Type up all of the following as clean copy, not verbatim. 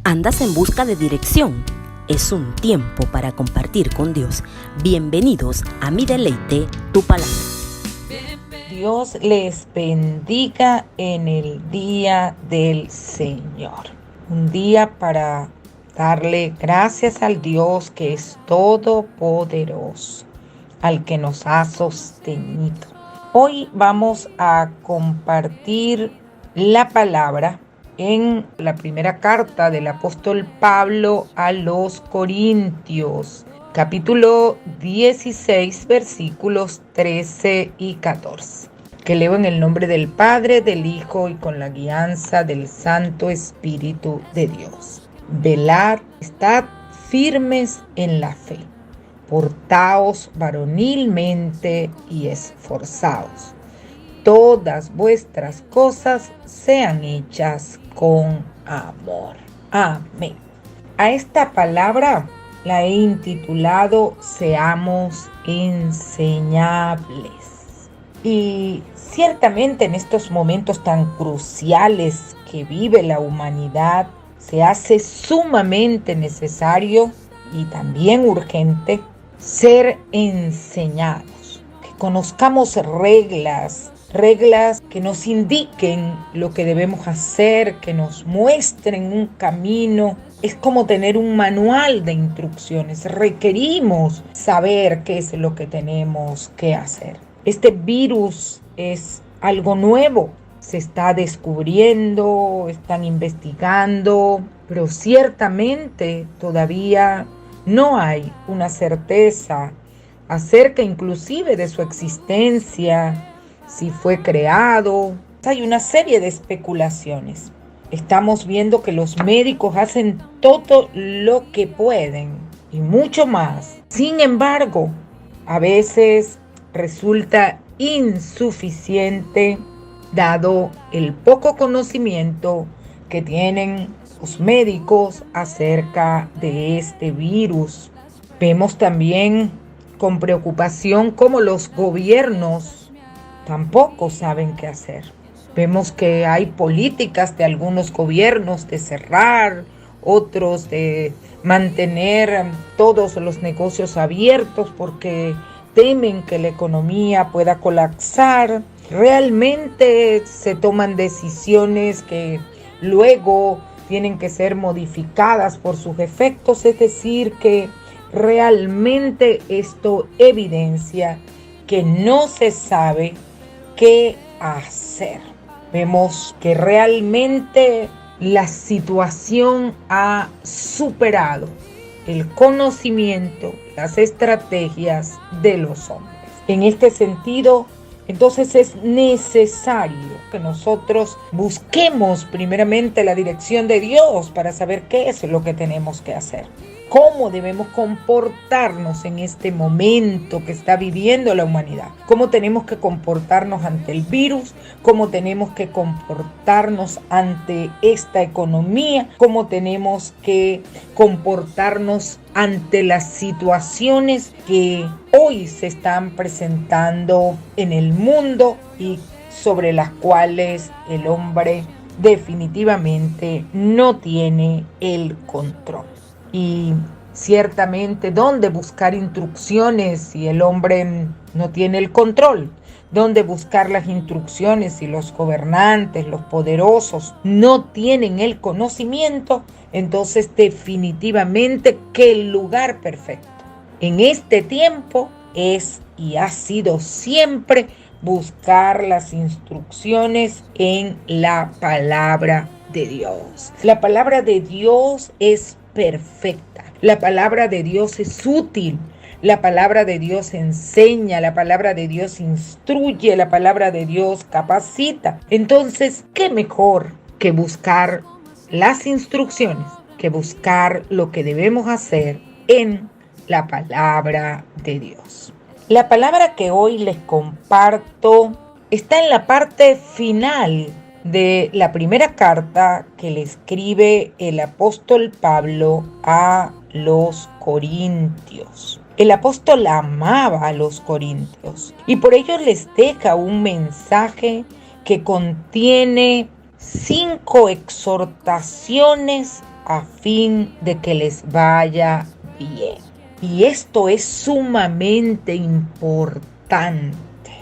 ¿Andas en busca de dirección? Es un tiempo para compartir con Dios. Bienvenidos a Mi Deleite, tu palabra. Dios les bendiga en el día del Señor. Un día para darle gracias al Dios que es todopoderoso, al que nos ha sostenido. Hoy vamos a compartir la palabra en la primera carta del apóstol Pablo a los Corintios, capítulo 16, versículos 13 y 14, que leo en el nombre del Padre, del Hijo y con la guianza del Santo Espíritu de Dios. Velad, estad firmes en la fe, portaos varonilmente y esforzaos. Todas vuestras cosas sean hechas con amor. Amén. A esta palabra la he intitulado Seamos enseñables. Y ciertamente en estos momentos tan cruciales que vive la humanidad, se hace sumamente necesario y también urgente ser enseñados, que conozcamos reglas que nos indiquen lo que debemos hacer, que nos muestren un camino. Es como tener un manual de instrucciones. Requerimos saber qué es lo que tenemos que hacer. Este virus es algo nuevo. Se está descubriendo, están investigando, pero ciertamente todavía no hay una certeza acerca inclusive de su existencia, si fue creado. Hay una serie de especulaciones. Estamos viendo que los médicos hacen todo lo que pueden y mucho más. Sin embargo, a veces resulta insuficiente dado el poco conocimiento que tienen los médicos acerca de este virus. Vemos también con preocupación cómo los gobiernos tampoco saben qué hacer. Vemos que hay políticas de algunos gobiernos de cerrar, otros de mantener todos los negocios abiertos porque temen que la economía pueda colapsar. Realmente se toman decisiones que luego tienen que ser modificadas por sus efectos, es decir, que realmente esto evidencia que no se sabe qué hacer. Vemos que realmente la situación ha superado el conocimiento, las estrategias de los hombres. En este sentido, entonces es necesario que nosotros busquemos primeramente la dirección de Dios para saber qué es lo que tenemos que hacer. ¿Cómo debemos comportarnos en este momento que está viviendo la humanidad? ¿Cómo tenemos que comportarnos ante el virus? ¿Cómo tenemos que comportarnos ante esta economía? ¿Cómo tenemos que comportarnos ante las situaciones que hoy se están presentando en el mundo y sobre las cuales el hombre definitivamente no tiene el control? Y ciertamente, ¿dónde buscar instrucciones si el hombre no tiene el control? ¿Dónde buscar las instrucciones si los gobernantes, los poderosos no tienen el conocimiento? Entonces, definitivamente que el lugar perfecto en este tiempo es y ha sido siempre buscar las instrucciones en la palabra de Dios. La palabra de Dios es perfecta. La palabra de Dios es útil. La palabra de Dios enseña, la palabra de Dios instruye, la palabra de Dios capacita. Entonces, ¿qué mejor que buscar las instrucciones, que buscar lo que debemos hacer en la palabra de Dios? La palabra que hoy les comparto está en la parte final de la primera carta que le escribe el apóstol Pablo a los Corintios. El apóstol amaba a los corintios y por ello les deja un mensaje que contiene 5 exhortaciones a fin de que les vaya bien. Y esto es sumamente importante.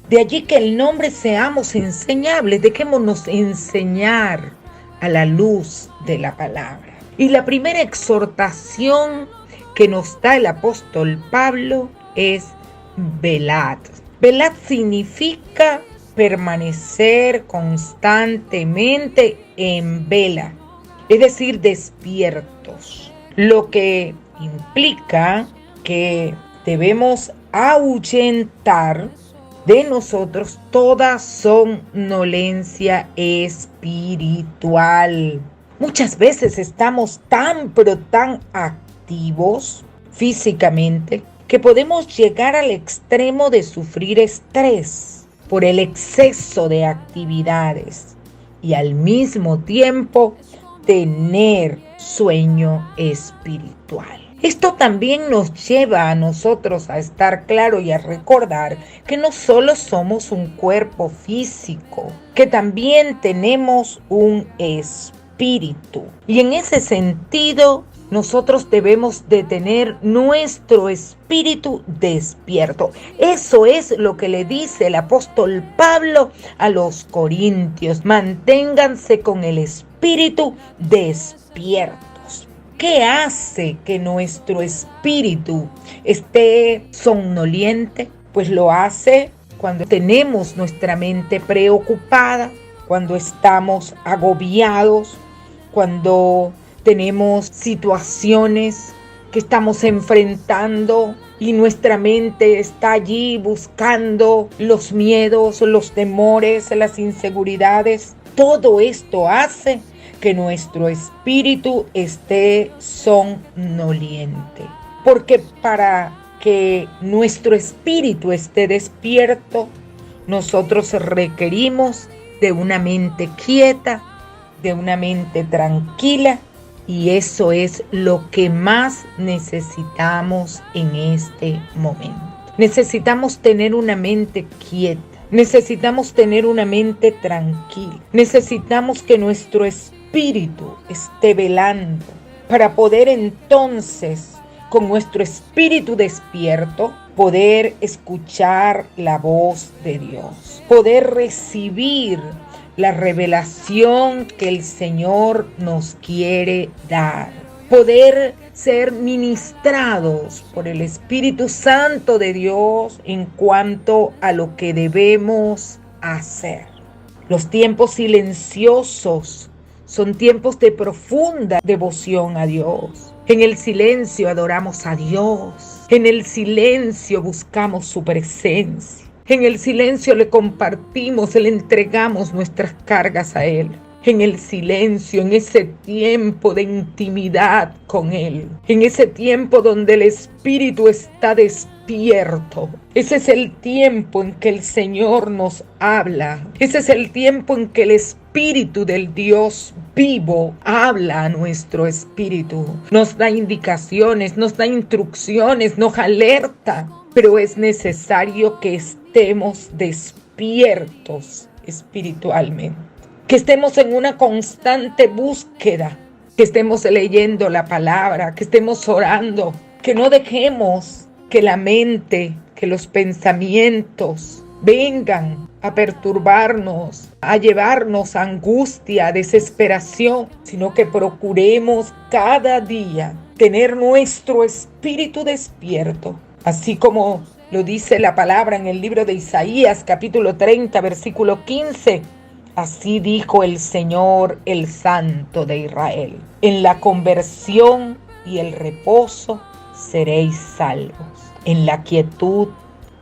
De allí que el nombre seamos enseñables, dejémonos enseñar a la luz de la palabra. Y la primera exhortación que nos da el apóstol Pablo es velad. Velad significa permanecer constantemente en vela, es decir, despiertos, lo que implica que debemos ahuyentar de nosotros toda somnolencia espiritual. Muchas veces estamos tan activos físicamente que podemos llegar al extremo de sufrir estrés por el exceso de actividades y al mismo tiempo tener sueño espiritual. Esto también nos lleva a nosotros a estar claro y a recordar que no solo somos un cuerpo físico, que también tenemos un espíritu. Y en ese sentido, nosotros debemos de tener nuestro espíritu despierto. Eso es lo que le dice el apóstol Pablo a los corintios. Manténganse con el espíritu despiertos. ¿Qué hace que nuestro espíritu esté somnoliente? Pues lo hace cuando tenemos nuestra mente preocupada, cuando estamos agobiados, cuando tenemos situaciones que estamos enfrentando y nuestra mente está allí buscando los miedos, los temores, las inseguridades. Todo esto hace que nuestro espíritu esté somnoliente. Porque para que nuestro espíritu esté despierto, nosotros requerimos de una mente quieta, de una mente tranquila, y eso es lo que más necesitamos en este momento. Necesitamos tener una mente quieta, necesitamos tener una mente tranquila, necesitamos que nuestro espíritu esté velando para poder entonces, con nuestro espíritu despierto, poder escuchar la voz de Dios, poder recibir la revelación que el Señor nos quiere dar, poder ser ministrados por el Espíritu Santo de Dios en cuanto a lo que debemos hacer. Los tiempos silenciosos son tiempos de profunda devoción a Dios. En el silencio adoramos a Dios. En el silencio buscamos su presencia. En el silencio le compartimos, le entregamos nuestras cargas a Él. En el silencio, en ese tiempo de intimidad con Él. En ese tiempo donde el Espíritu está despierto. Ese es el tiempo en que el Señor nos habla. Ese es el tiempo en que el Espíritu del Dios vivo habla a nuestro espíritu. Nos da indicaciones, nos da instrucciones, nos alerta. Pero es necesario que estemos despiertos espiritualmente, que estemos en una constante búsqueda, que estemos leyendo la palabra, que estemos orando, que no dejemos que la mente, que los pensamientos vengan a perturbarnos, a llevarnos a angustia, a desesperación, sino que procuremos cada día tener nuestro espíritu despierto. Así como lo dice la palabra en el libro de Isaías, capítulo 30, versículo 15. Así dijo el Señor, el Santo de Israel. En la conversión y el reposo seréis salvos. En la quietud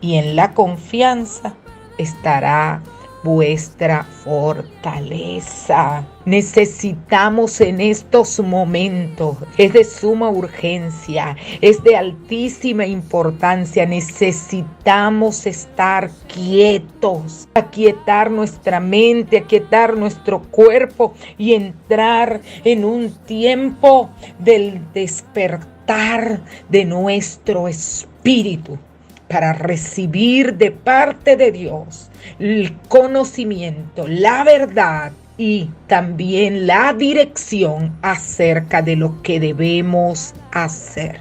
y en la confianza estará vuestra fortaleza. Necesitamos en estos momentos, es de suma urgencia, es de altísima importancia, necesitamos estar quietos, aquietar nuestra mente, aquietar nuestro cuerpo y entrar en un tiempo del despertar de nuestro espíritu, para recibir de parte de Dios el conocimiento, la verdad y también la dirección acerca de lo que debemos hacer.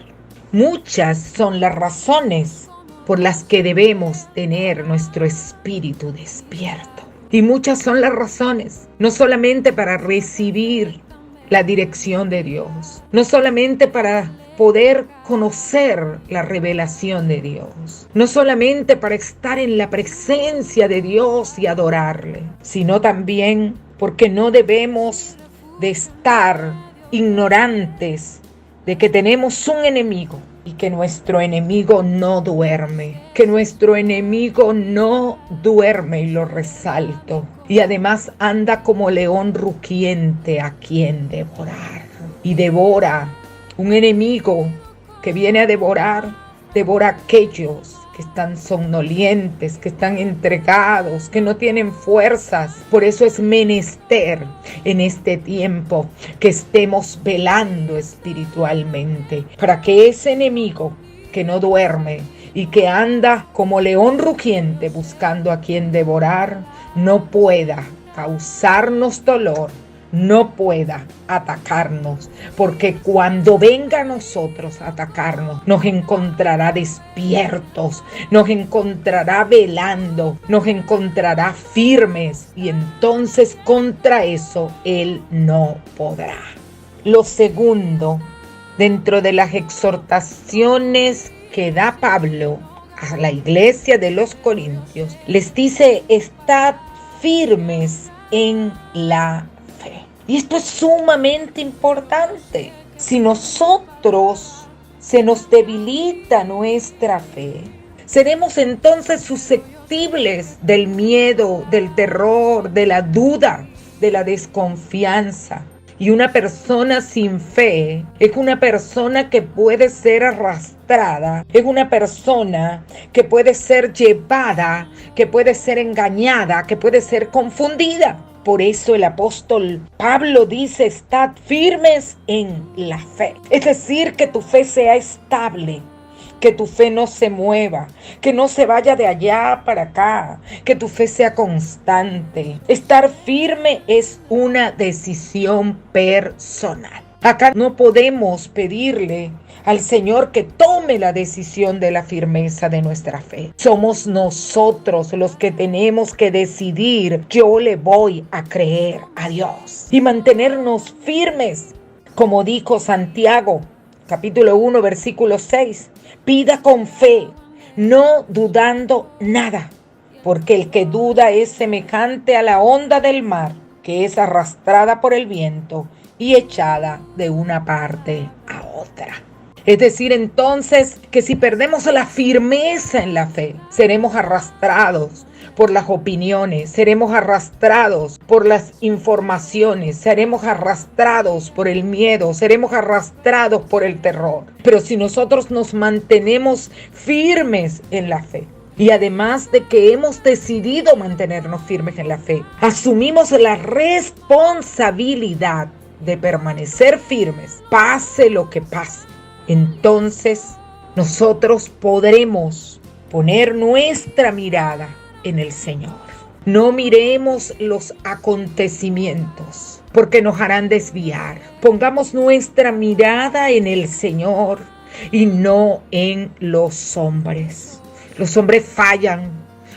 Muchas son las razones por las que debemos tener nuestro espíritu despierto. Y muchas son las razones, no solamente para recibir la dirección de Dios, no solamente para poder conocer la revelación de Dios, no solamente para estar en la presencia de Dios y adorarle, sino también porque no debemos de estar ignorantes de que tenemos un enemigo y que nuestro enemigo no duerme, que nuestro enemigo no duerme, y lo resalto, y además anda como león rugiente a quien devorar, y devora. Un enemigo que viene a devorar, devora a aquellos que están somnolientes, que están entregados, que no tienen fuerzas. Por eso es menester en este tiempo que estemos velando espiritualmente, para que ese enemigo que no duerme y que anda como león rugiente buscando a quien devorar, no pueda causarnos dolor, no pueda atacarnos, porque cuando venga a nosotros a atacarnos, nos encontrará despiertos, nos encontrará velando, nos encontrará firmes, y entonces contra eso Él no podrá. Lo segundo, dentro de las exhortaciones que da Pablo a la iglesia de los Corintios, les dice: estad firmes en la fe. Y esto es sumamente importante. Si nosotros se nos debilita nuestra fe, seremos entonces susceptibles del miedo, del terror, de la duda, de la desconfianza. Y una persona sin fe es una persona que puede ser arrastrada, es una persona que puede ser llevada, que puede ser engañada, que puede ser confundida. Por eso el apóstol Pablo dice: estad firmes en la fe. Es decir, que tu fe sea estable, que tu fe no se mueva, que no se vaya de allá para acá, que tu fe sea constante. Estar firme es una decisión personal. Acá no podemos pedirle al Señor que tome la decisión de la firmeza de nuestra fe. Somos nosotros los que tenemos que decidir: yo le voy a creer a Dios, y mantenernos firmes. Como dijo Santiago, capítulo 1, versículo 6, pida con fe, no dudando nada, porque el que duda es semejante a la onda del mar, que es arrastrada por el viento y echada de una parte a otra. Es decir, entonces, que si perdemos la firmeza en la fe, seremos arrastrados por las opiniones, seremos arrastrados por las informaciones, seremos arrastrados por el miedo, seremos arrastrados por el terror. Pero si nosotros nos mantenemos firmes en la fe, y además de que hemos decidido mantenernos firmes en la fe, asumimos la responsabilidad de permanecer firmes, pase lo que pase, entonces nosotros podremos poner nuestra mirada en el Señor. No miremos los acontecimientos, porque nos harán desviar. Pongamos nuestra mirada en el Señor y no en los hombres. Los hombres fallan,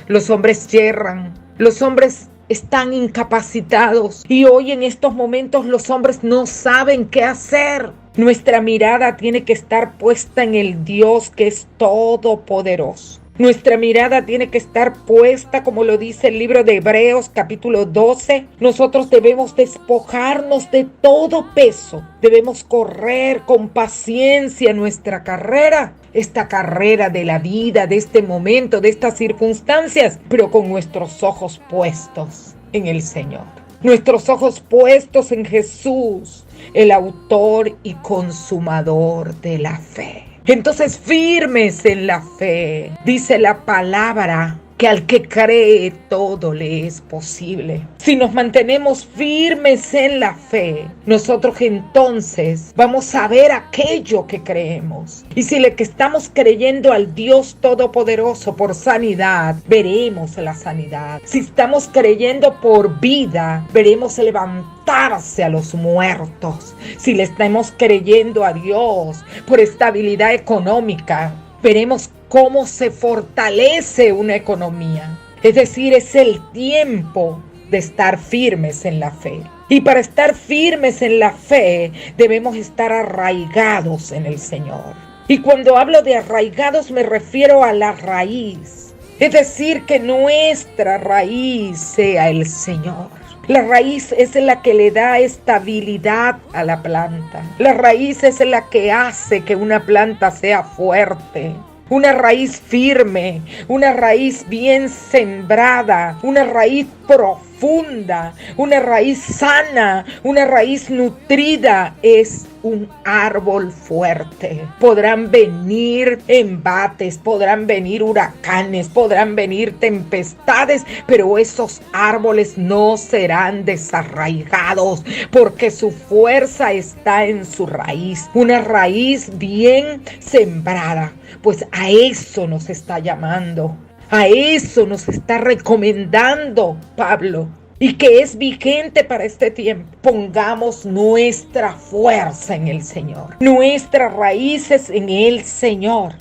los hombres yerran, los hombres están incapacitados, y hoy en estos momentos los hombres no saben qué hacer. Nuestra mirada tiene que estar puesta en el Dios que es todopoderoso. Nuestra mirada tiene que estar puesta, como lo dice el libro de Hebreos capítulo 12. Nosotros debemos despojarnos de todo peso. Debemos correr con paciencia nuestra carrera. Esta carrera de la vida, de este momento, de estas circunstancias, pero con nuestros ojos puestos en el Señor. Nuestros ojos puestos en Jesús, el autor y consumador de la fe. Entonces, firmes en la fe. Dice la palabra que al que cree todo le es posible. Si nos mantenemos firmes en la fe, nosotros entonces vamos a ver aquello que creemos. Y si le que estamos creyendo al Dios Todopoderoso por sanidad, veremos la sanidad. Si estamos creyendo por vida, veremos levantarse a los muertos. Si le estamos creyendo a Dios por estabilidad económica, veremos cómo se fortalece una economía. Es decir, es el tiempo de estar firmes en la fe. Y para estar firmes en la fe, debemos estar arraigados en el Señor. Y cuando hablo de arraigados, me refiero a la raíz. Es decir, que nuestra raíz sea el Señor. La raíz es la que le da estabilidad a la planta. La raíz es la que hace que una planta sea fuerte. Una raíz firme, una raíz bien sembrada, una raíz profunda, una raíz sana, una raíz nutrida es un árbol fuerte. Podrán venir embates, podrán venir huracanes, podrán venir tempestades, pero esos árboles no serán desarraigados porque su fuerza está en su raíz. Una raíz bien sembrada. Pues a eso nos está llamando, a eso nos está recomendando Pablo, y que es vigente para este tiempo. Pongamos nuestra fuerza en el Señor, nuestras raíces en el Señor.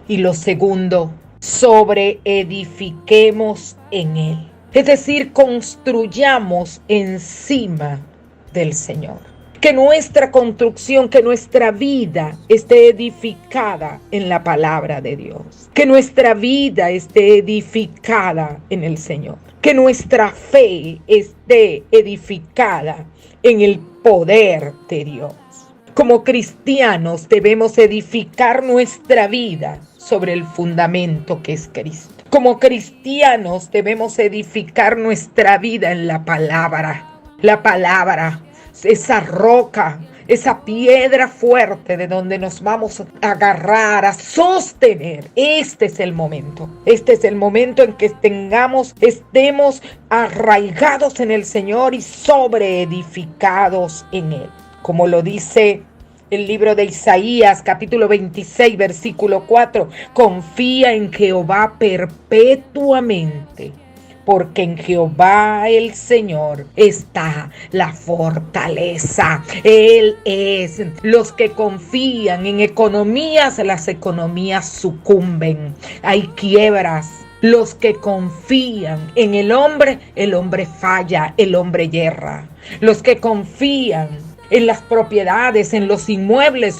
Y lo segundo, sobreedifiquemos en Él. Es decir, construyamos encima del Señor. Que nuestra construcción, que nuestra vida esté edificada en la palabra de Dios. Que nuestra vida esté edificada en el Señor. Que nuestra fe esté edificada en el poder de Dios. Como cristianos debemos edificar nuestra vida sobre el fundamento que es Cristo. Como cristianos debemos edificar nuestra vida en la palabra. La palabra, esa roca, esa piedra fuerte de donde nos vamos a agarrar, a sostener. Este es el momento. Este es el momento en que estemos arraigados en el Señor y sobreedificados en Él. Como lo dice el libro de Isaías, capítulo 26, versículo 4. Confía en Jehová perpetuamente, porque en Jehová el Señor está la fortaleza. Él es. Los que confían en economías, las economías sucumben. Hay quiebras. Los que confían en el hombre falla, el hombre yerra. Los que confían en las propiedades, en los inmuebles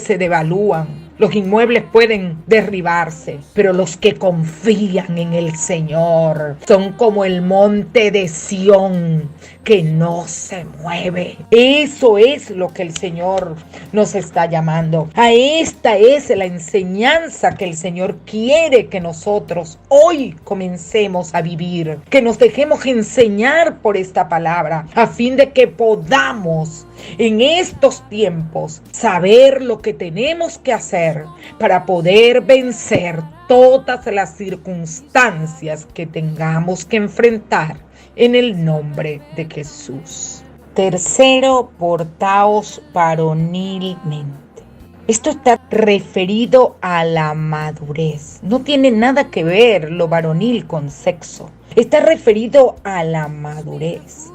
se devalúan. Los inmuebles pueden derribarse, pero los que confían en el Señor son como el monte de Sión, que no se mueve. Eso es lo que el Señor nos está llamando. A esta es la enseñanza que el Señor quiere que nosotros hoy comencemos a vivir, que nos dejemos enseñar por esta palabra, a fin de que podamos en estos tiempos saber lo que tenemos que hacer para poder vencer todas las circunstancias que tengamos que enfrentar en el nombre de Jesús. Tercero, portaos varonilmente. Esto está referido a la madurez. No tiene nada que ver lo varonil con sexo. Está referido a la madurez.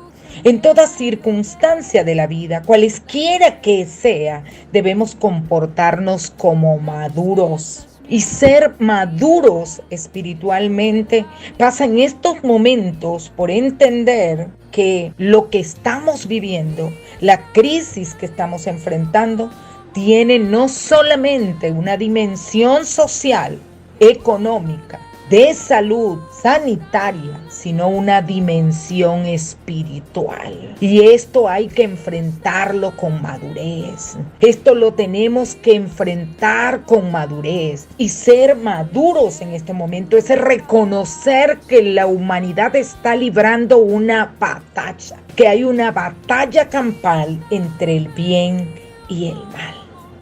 En toda circunstancia de la vida, cualesquiera que sea, debemos comportarnos como maduros. Y ser maduros espiritualmente pasa en estos momentos por entender que lo que estamos viviendo, la crisis que estamos enfrentando, tiene no solamente una dimensión social, económica, de salud, sanitaria, sino una dimensión espiritual. Y esto hay que enfrentarlo con madurez. Esto lo tenemos que enfrentar con madurez. Y ser maduros en este momento es reconocer que la humanidad está librando una batalla, que hay una batalla campal entre el bien y el mal.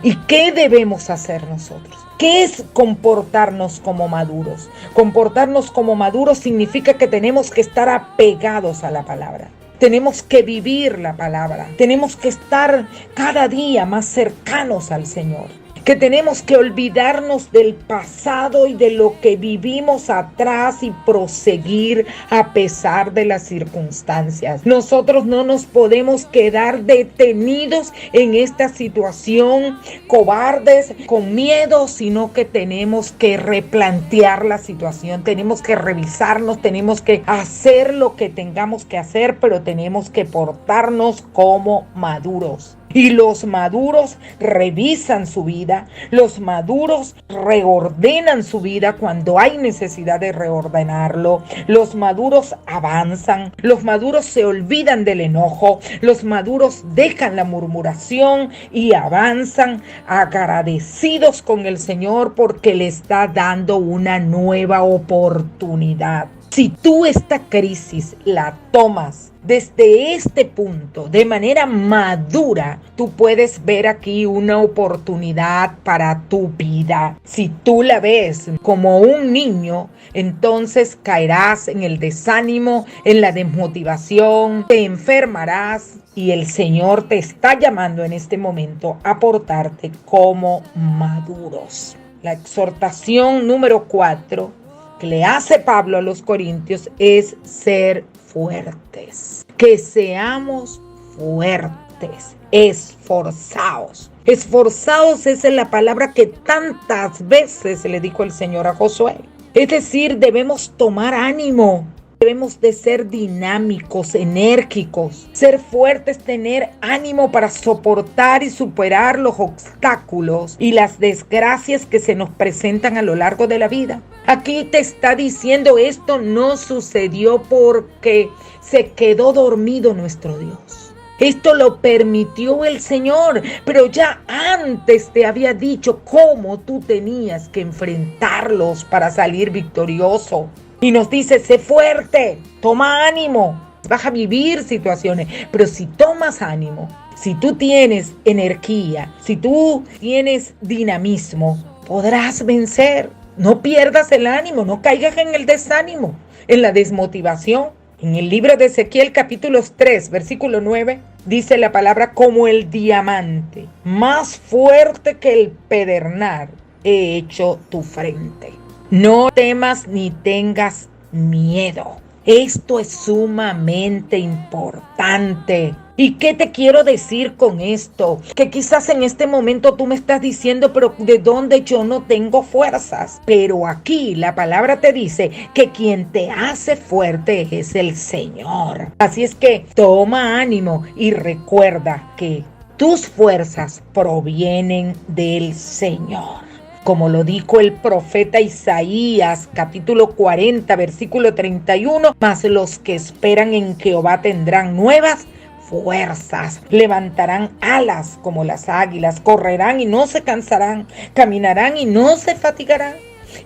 ¿Y qué debemos hacer nosotros? ¿Qué es comportarnos como maduros? Comportarnos como maduros significa que tenemos que estar apegados a la palabra. Tenemos que vivir la palabra. Tenemos que estar cada día más cercanos al Señor. Que tenemos que olvidarnos del pasado y de lo que vivimos atrás y proseguir a pesar de las circunstancias. Nosotros no nos podemos quedar detenidos en esta situación, cobardes, con miedo, sino que tenemos que replantear la situación, tenemos que revisarnos, tenemos que hacer lo que tengamos que hacer, pero tenemos que portarnos como maduros. Y los maduros revisan su vida, los maduros reordenan su vida cuando hay necesidad de reordenarlo, los maduros avanzan, los maduros se olvidan del enojo, los maduros dejan la murmuración y avanzan agradecidos con el Señor porque le está dando una nueva oportunidad. Si tú esta crisis la tomas desde este punto, de manera madura, tú puedes ver aquí una oportunidad para tu vida. Si tú la ves como un niño, entonces caerás en el desánimo, en la desmotivación, te enfermarás y el Señor te está llamando en este momento a portarte como maduros. La exhortación número 4 que le hace Pablo a los Corintios es ser fuertes. Que seamos fuertes, esforzados. Esforzados, esa es la palabra que tantas veces le dijo el Señor a Josué. Es decir, debemos tomar ánimo. Debemos de ser dinámicos, enérgicos, ser fuertes, tener ánimo para soportar y superar los obstáculos y las desgracias que se nos presentan a lo largo de la vida. Aquí te está diciendo esto no sucedió porque se quedó dormido nuestro Dios. Esto lo permitió el Señor, pero ya antes te había dicho cómo tú tenías que enfrentarlos para salir victorioso. Y nos dice, sé fuerte, toma ánimo, vas a vivir situaciones, pero si tomas ánimo, si tú tienes energía, si tú tienes dinamismo, podrás vencer. No pierdas el ánimo, no caigas en el desánimo, en la desmotivación. En el libro de Ezequiel capítulo 3, versículo 9, dice la palabra, como el diamante, más fuerte que el pedernal, he hecho tu frente. No temas ni tengas miedo. Esto es sumamente importante. ¿Y qué te quiero decir con esto? Que quizás en este momento tú me estás diciendo, pero ¿de dónde yo no tengo fuerzas? Pero aquí la palabra te dice que quien te hace fuerte es el Señor. Así es que toma ánimo y recuerda que tus fuerzas provienen del Señor. Como lo dijo el profeta Isaías, capítulo 40, versículo 31, mas los que esperan en Jehová tendrán nuevas fuerzas, levantarán alas como las águilas, correrán y no se cansarán, caminarán y no se fatigarán.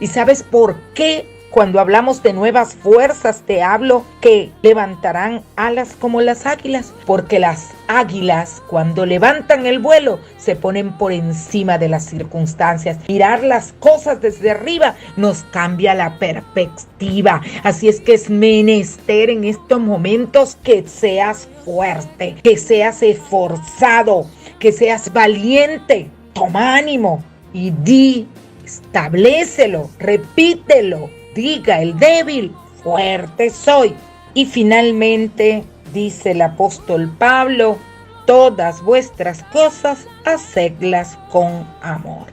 ¿Y sabes por qué? Cuando hablamos de nuevas fuerzas, te hablo que levantarán alas como las águilas, porque las águilas, cuando levantan el vuelo, se ponen por encima de las circunstancias. Mirar las cosas desde arriba nos cambia la perspectiva. Así es que es menester en estos momentos que seas fuerte, que seas esforzado, que seas valiente. Toma ánimo y establécelo, repítelo. Diga el débil, fuerte soy. Y finalmente, dice el apóstol Pablo, todas vuestras cosas, hacedlas con amor.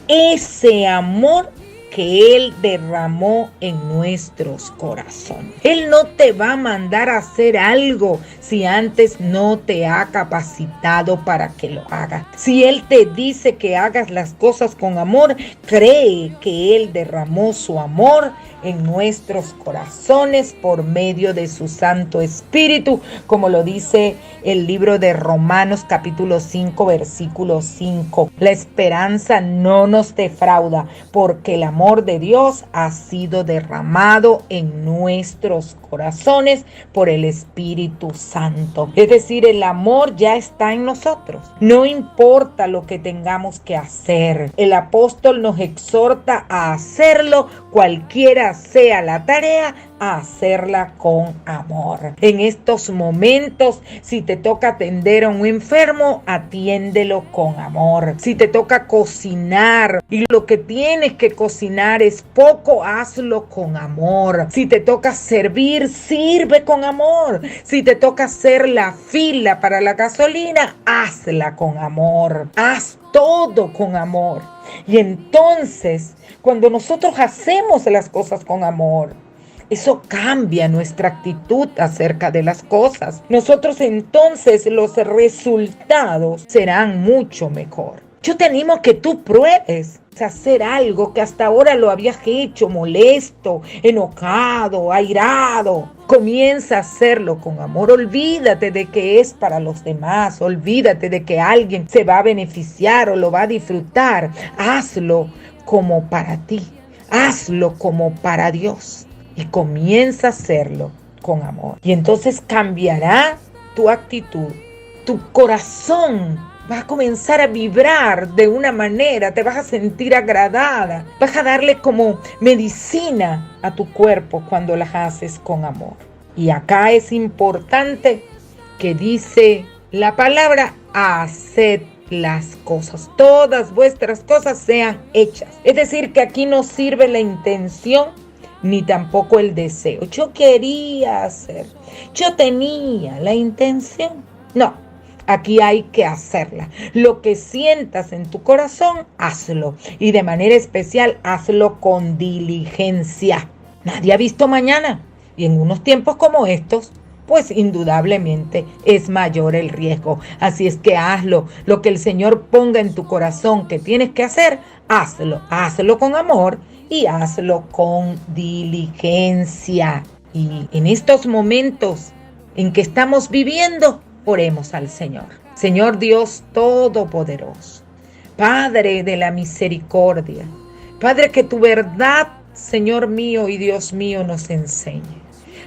Ese amor que Él derramó en nuestros corazones. Él no te va a mandar a hacer algo si antes no te ha capacitado para que lo hagas. Si Él te dice que hagas las cosas con amor, cree que Él derramó su amor en nuestros corazones por medio de su Santo Espíritu, como lo dice el libro de Romanos capítulo 5, versículo 5. La esperanza no nos defrauda, porque el amor amor de Dios ha sido derramado en nuestros corazones por el Espíritu Santo. Es decir, el amor ya está en nosotros. No importa lo que tengamos que hacer. El apóstol nos exhorta a hacerlo, cualquiera sea la tarea, a hacerla con amor. En estos momentos, si te toca atender a un enfermo, atiéndelo con amor. Si te toca cocinar y lo que tienes que cocinar es poco, hazlo con amor. Si te toca servir, sirve con amor. Si te toca hacer la fila para la gasolina, hazla con amor. Haz todo con amor. Y entonces, cuando nosotros hacemos las cosas con amor, eso cambia nuestra actitud acerca de las cosas. Nosotros entonces los resultados serán mucho mejor. Yo te animo a que tú pruebes hacer algo que hasta ahora lo habías hecho molesto, enojado, airado. Comienza a hacerlo con amor. Olvídate de que es para los demás. Olvídate de que alguien se va a beneficiar o lo va a disfrutar. Hazlo como para ti. Hazlo como para Dios. Y comienza a hacerlo con amor. Y entonces cambiará tu actitud. Tu corazón va a comenzar a vibrar de una manera. Te vas a sentir agradada. Vas a darle como medicina a tu cuerpo cuando las haces con amor. Y acá es importante que dice la palabra: haced las cosas. Todas vuestras cosas sean hechas. Es decir, que aquí no sirve la intención ni tampoco el deseo. Yo quería hacer, yo tenía la intención. No, aquí hay que hacerla. Lo que sientas en tu corazón, hazlo. Y de manera especial, hazlo con diligencia. Nadie ha visto mañana. Y en unos tiempos como estos, pues indudablemente es mayor el riesgo. Así es que hazlo. Lo que el Señor ponga en tu corazón que tienes que hacer, hazlo. Hazlo con amor y hazlo con diligencia. Y en estos momentos en que estamos viviendo, oremos al Señor. Señor Dios Todopoderoso, Padre de la misericordia, Padre, que tu verdad, Señor mío y Dios mío, nos enseñe.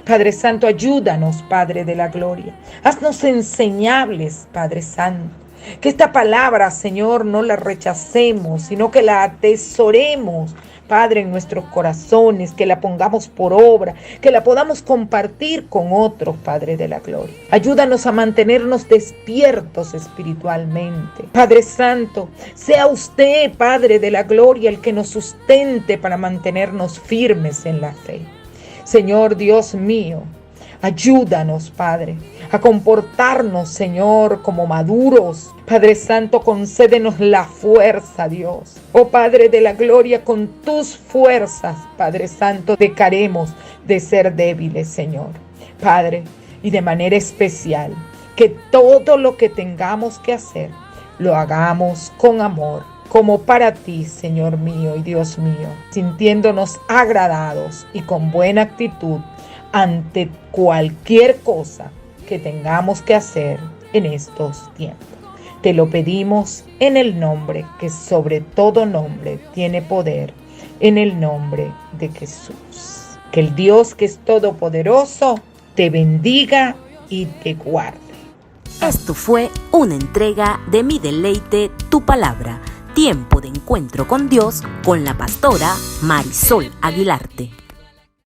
Padre Santo, ayúdanos, Padre de la gloria. Haznos enseñables, Padre Santo. Que esta palabra, Señor, no la rechacemos, sino que la atesoremos, Padre, en nuestros corazones, que la pongamos por obra, que la podamos compartir con otros, Padre de la gloria. Ayúdanos a mantenernos despiertos espiritualmente. Padre Santo, sea usted, Padre de la gloria, el que nos sustente para mantenernos firmes en la fe. Señor Dios mío, ayúdanos, Padre, a comportarnos, Señor, como maduros. Padre Santo, concédenos la fuerza, Dios. Oh Padre de la gloria, con tus fuerzas, Padre Santo, dejaremos de ser débiles, Señor. Padre, y de manera especial, que todo lo que tengamos que hacer, lo hagamos con amor, como para ti, Señor mío y Dios mío, sintiéndonos agradados y con buena actitud ante cualquier cosa que tengamos que hacer en estos tiempos. Te lo pedimos en el nombre que sobre todo nombre tiene poder, en el nombre de Jesús. Que el Dios que es todopoderoso te bendiga y te guarde. Esto fue una entrega de Mi Deleite, Tu Palabra. Tiempo de encuentro con Dios con la pastora Marisol Aguilarte.